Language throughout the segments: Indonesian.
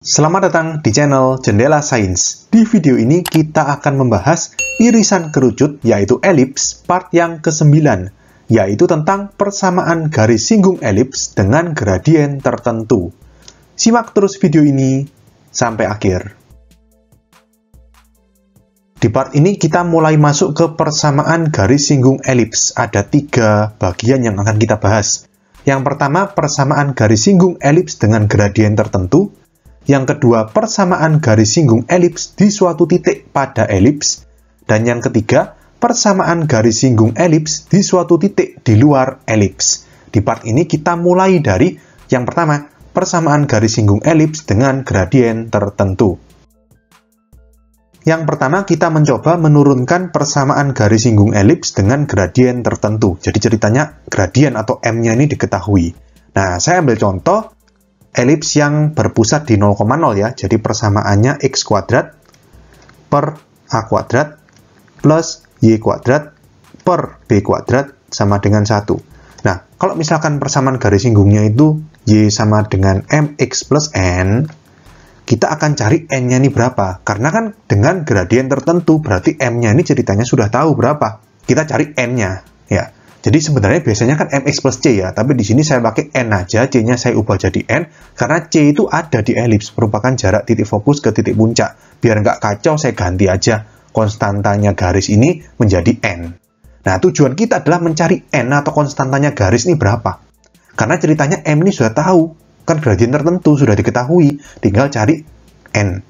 Selamat datang di channel Jendela Sains. Di video ini kita akan membahas irisan kerucut yaitu elips part yang ke-9, yaitu tentang persamaan garis singgung elips dengan gradien tertentu. Simak terus video ini sampai akhir. Di part ini kita mulai masuk ke persamaan garis singgung elips. Ada 3 bagian yang akan kita bahas. Yang pertama, persamaan garis singgung elips dengan gradien tertentu. Yang kedua, persamaan garis singgung elips di suatu titik pada elips. Dan yang ketiga, persamaan garis singgung elips di suatu titik di luar elips. Di part ini kita mulai dari yang pertama, persamaan garis singgung elips dengan gradien tertentu. Yang pertama, kita mencoba menurunkan persamaan garis singgung elips dengan gradien tertentu. Jadi ceritanya gradien atau M-nya ini diketahui. Nah, saya ambil contoh elips yang berpusat di 0,0 ya, jadi persamaannya x kuadrat per a kuadrat plus y kuadrat per b kuadrat sama dengan 1. Nah, kalau misalkan persamaan garis singgungnya itu y sama dengan mx plus n, kita akan cari n-nya ini berapa. Karena kan dengan gradien tertentu, berarti m-nya ini ceritanya sudah tahu berapa. Kita cari n-nya, ya. Jadi sebenarnya biasanya kan mx plus c ya, tapi di sini saya pakai n aja, c-nya saya ubah jadi n, karena c itu ada di elips, merupakan jarak titik fokus ke titik puncak. Biar nggak kacau, saya ganti aja konstantanya garis ini menjadi n. Nah, tujuan kita adalah mencari n atau konstantanya garis ini berapa. Karena ceritanya m ini sudah tahu, kan gradien tertentu sudah diketahui, tinggal cari n.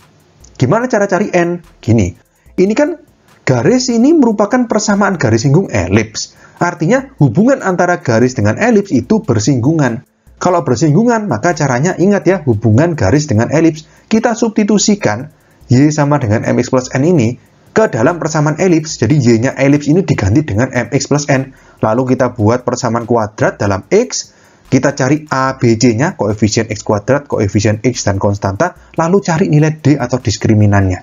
Gimana cara cari n? Gini, ini kan garis ini merupakan persamaan garis singgung elips. Artinya, hubungan antara garis dengan elips itu bersinggungan. Kalau bersinggungan, maka caranya ingat ya, hubungan garis dengan elips. Kita substitusikan y sama dengan mx plus n ini ke dalam persamaan elips. Jadi, y-nya elips ini diganti dengan mx plus n. Lalu kita buat persamaan kuadrat dalam x. Kita cari a, b, c-nya, koefisien x kuadrat, koefisien x, dan konstanta. Lalu cari nilai d atau diskriminannya.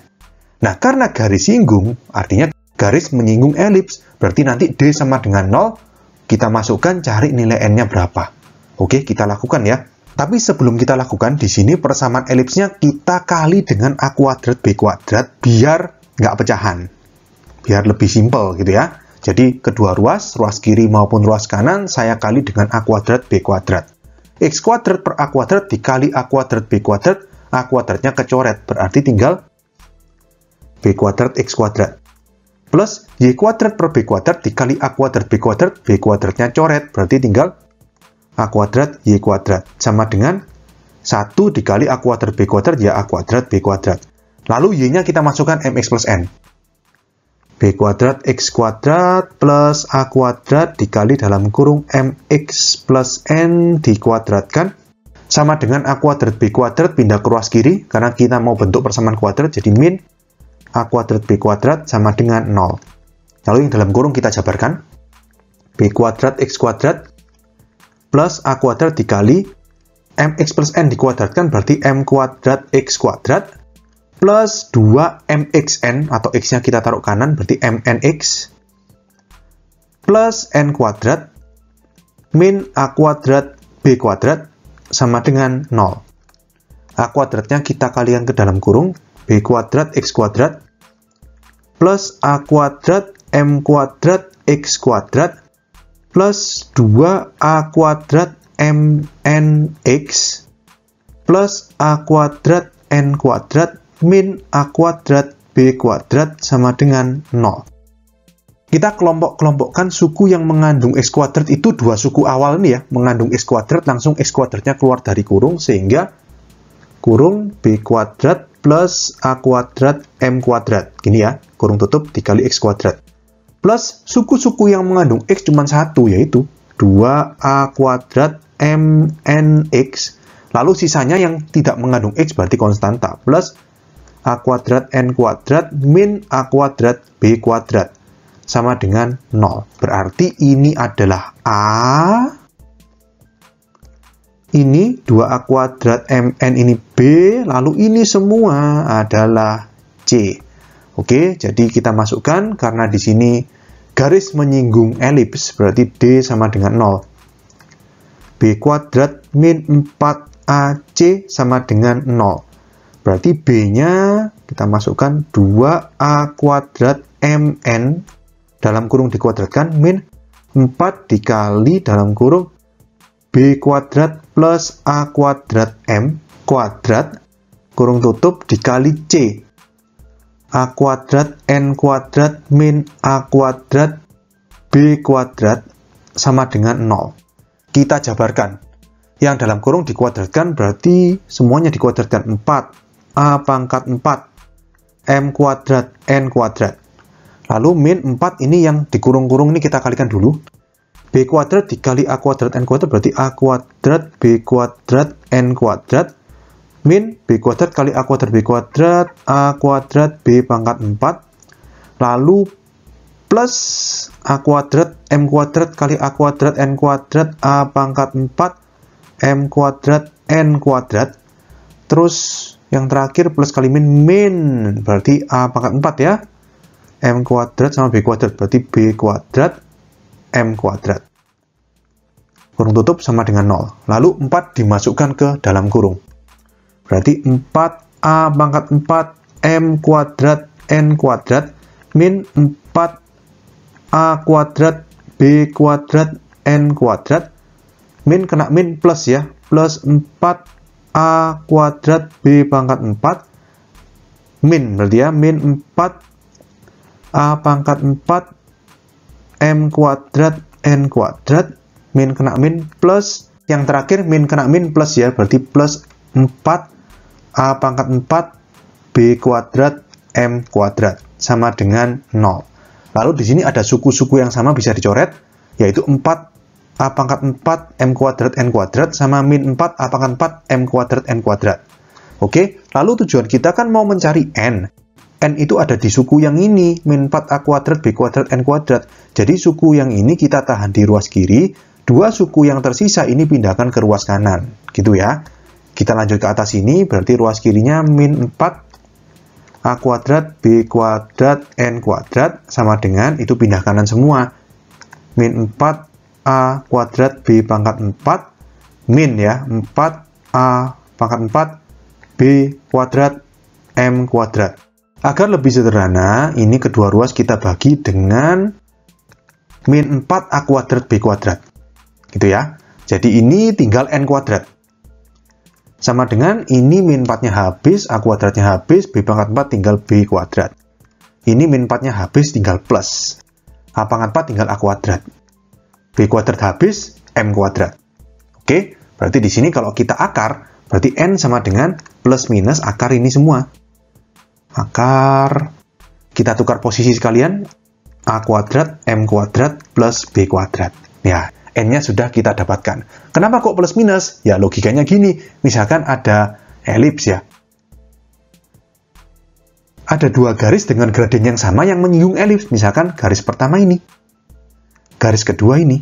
Nah, karena garis singgung, artinya garis menyinggung elips, berarti nanti D sama dengan 0, kita masukkan cari nilai N-nya berapa. Oke, kita lakukan ya. Tapi sebelum kita lakukan, di sini persamaan elipsnya kita kali dengan A kuadrat B kuadrat, biar nggak pecahan. Biar lebih simpel gitu ya. Jadi kedua ruas kiri maupun ruas kanan, saya kali dengan A kuadrat B kuadrat. X kuadrat per A kuadrat dikali A kuadrat B kuadrat, A kuadratnya kecoret, berarti tinggal B kuadrat X kuadrat. Plus y kuadrat per b kuadrat dikali a kuadrat b kuadratnya coret, berarti tinggal a kuadrat y kuadrat, sama dengan 1 dikali a kuadrat b kuadrat, ya a kuadrat b kuadrat. Lalu y-nya kita masukkan mx plus n. b kuadrat x kuadrat plus a kuadrat dikali dalam kurung mx plus n dikuadratkan, sama dengan a kuadrat b kuadrat pindah ke ruas kiri, karena kita mau bentuk persamaan kuadrat, jadi min a kuadrat b kuadrat sama dengan 0. Lalu yang dalam kurung kita jabarkan. B kuadrat x kuadrat plus a kuadrat dikali mx plus n dikuadratkan, berarti m kuadrat x kuadrat plus 2mxn atau x-nya kita taruh kanan, berarti mnx plus n kuadrat min a kuadrat b kuadrat sama dengan 0. A kuadratnya kita kalikan ke dalam kurung, b kuadrat x kuadrat plus a kuadrat m kuadrat x kuadrat plus 2a kuadrat mnx plus a kuadrat n kuadrat min a kuadrat b kuadrat sama dengan 0. Kita kelompok-kelompokkan suku yang mengandung x kuadrat itu dua suku awal nih ya, mengandung x kuadrat, langsung x kuadratnya keluar dari kurung, sehingga kurung b kuadrat plus a kuadrat m kuadrat. Gini ya, kurung tutup dikali x kuadrat. Plus suku-suku yang mengandung x cuma satu, yaitu 2a kuadrat mnx. Lalu sisanya yang tidak mengandung x berarti konstanta. Plus a kuadrat n kuadrat min a kuadrat b kuadrat. Sama dengan 0. Berarti ini adalah a. Ini 2a kuadrat mn ini b, lalu ini semua adalah c. Oke, jadi kita masukkan, karena di sini garis menyinggung elips, berarti d sama dengan 0. B kuadrat min 4ac sama dengan 0. Berarti B-nya kita masukkan 2A kuadrat MN dalam kurung dikuadratkan min 4 dikali dalam kurung B kuadrat plus A kuadrat M kuadrat kurung tutup dikali C A kuadrat N kuadrat min A kuadrat B kuadrat sama dengan 0. Kita jabarkan. Yang dalam kurung dikuadratkan berarti semuanya dikuadratkan 4. A pangkat 4 M kuadrat N kuadrat. Lalu min 4 ini yang dikurung-kurung ini kita kalikan dulu. B kuadrat dikali A kuadrat N kuadrat berarti A kuadrat B kuadrat N kuadrat min B kuadrat kali A kuadrat B kuadrat A kuadrat B pangkat 4 lalu plus A kuadrat M kuadrat kali A kuadrat N kuadrat A pangkat 4 M kuadrat N kuadrat. Terus yang terakhir plus kali min berarti A pangkat 4 ya. M kuadrat sama B kuadrat berarti B kuadrat M kuadrat. Kurung tutup sama dengan 0. Lalu 4 dimasukkan ke dalam kurung. Berarti 4A pangkat 4 M kuadrat N kuadrat min 4A kuadrat B kuadrat N kuadrat min kena min plus ya. Plus 4A kuadrat B pangkat 4 min berarti ya min 4A pangkat 4 M kuadrat N kuadrat min kena min plus yang terakhir min kena min plus ya berarti plus 4A pangkat 4 B kuadrat M kuadrat sama dengan 0. Lalu di sini ada suku-suku yang sama bisa dicoret yaitu 4A pangkat 4 M kuadrat N kuadrat sama min 4A pangkat 4 M kuadrat N kuadrat. Oke, lalu tujuan kita kan mau mencari N. N itu ada di suku yang ini, min 4A kuadrat B kuadrat N kuadrat. Jadi suku yang ini kita tahan di ruas kiri, dua suku yang tersisa ini pindahkan ke ruas kanan. Gitu ya. Kita lanjut ke atas ini, berarti ruas kirinya min 4A kuadrat B kuadrat N kuadrat sama dengan, itu pindah kanan semua. Min 4A kuadrat B pangkat 4, min ya, 4A pangkat 4 B kuadrat M kuadrat. Agar lebih sederhana, ini kedua ruas kita bagi dengan min 4A kuadrat B kuadrat. Gitu ya. Jadi ini tinggal N kuadrat. Sama dengan ini min 4-nya habis, A kuadratnya habis, B pangkat 4 tinggal B kuadrat. Ini min 4-nya habis, tinggal plus. A pangkat 4 tinggal A kuadrat. B kuadrat habis, M kuadrat. Oke, berarti di sini kalau kita akar, berarti N sama dengan plus minus akar ini semua. Akar, kita tukar posisi sekalian, A kuadrat, M kuadrat, plus B kuadrat. Ya, N-nya sudah kita dapatkan. Kenapa kok plus minus? Ya, logikanya gini. Misalkan ada elips ya. Ada dua garis dengan gradien yang sama yang menyinggung elips. Misalkan garis pertama ini. Garis kedua ini.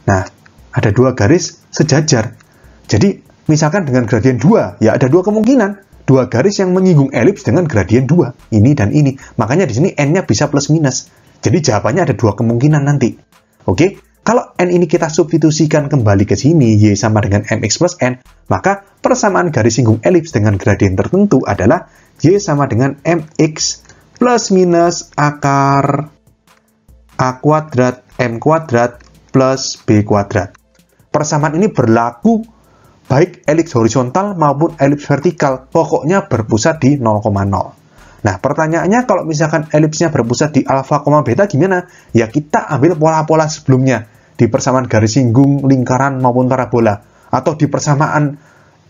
Nah, ada dua garis sejajar. Jadi, misalkan dengan gradien 2, ya ada dua kemungkinan. Dua garis yang menyinggung elips dengan gradien 2, ini dan ini. Makanya di sini N-nya bisa plus minus. Jadi jawabannya ada dua kemungkinan nanti. Oke, kalau N ini kita substitusikan kembali ke sini, Y sama dengan MX plus N, maka persamaan garis singgung elips dengan gradien tertentu adalah Y sama dengan MX plus minus akar A kuadrat M kuadrat plus B kuadrat. Persamaan ini berlaku baik elips horizontal maupun elips vertikal, pokoknya berpusat di 0,0. Nah, pertanyaannya kalau misalkan elipsnya berpusat di alfa, beta gimana? Ya kita ambil pola-pola sebelumnya di persamaan garis singgung, lingkaran maupun parabola, atau di persamaan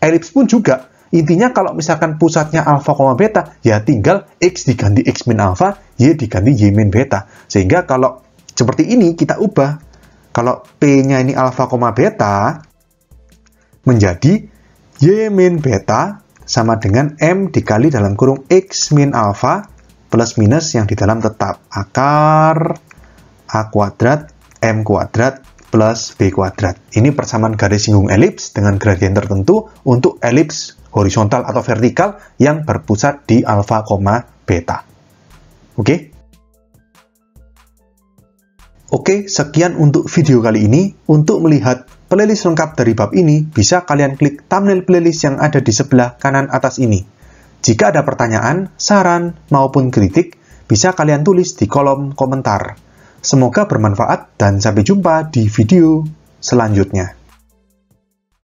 elips pun juga. Intinya kalau misalkan pusatnya alfa, beta, ya tinggal X diganti X min alfa, Y diganti Y min beta. Sehingga kalau seperti ini kita ubah. Kalau P-nya ini alfa, beta, menjadi Y min beta sama dengan M dikali dalam kurung X min alfa plus minus yang di dalam tetap akar A kuadrat M kuadrat plus B kuadrat. Ini persamaan garis singgung elips dengan gradien tertentu untuk elips horizontal atau vertikal yang berpusat di alfa, beta. Oke? Oke, sekian untuk video kali ini. Untuk melihat playlist lengkap dari bab ini, bisa kalian klik thumbnail playlist yang ada di sebelah kanan atas ini. Jika ada pertanyaan, saran, maupun kritik, bisa kalian tulis di kolom komentar. Semoga bermanfaat dan sampai jumpa di video selanjutnya.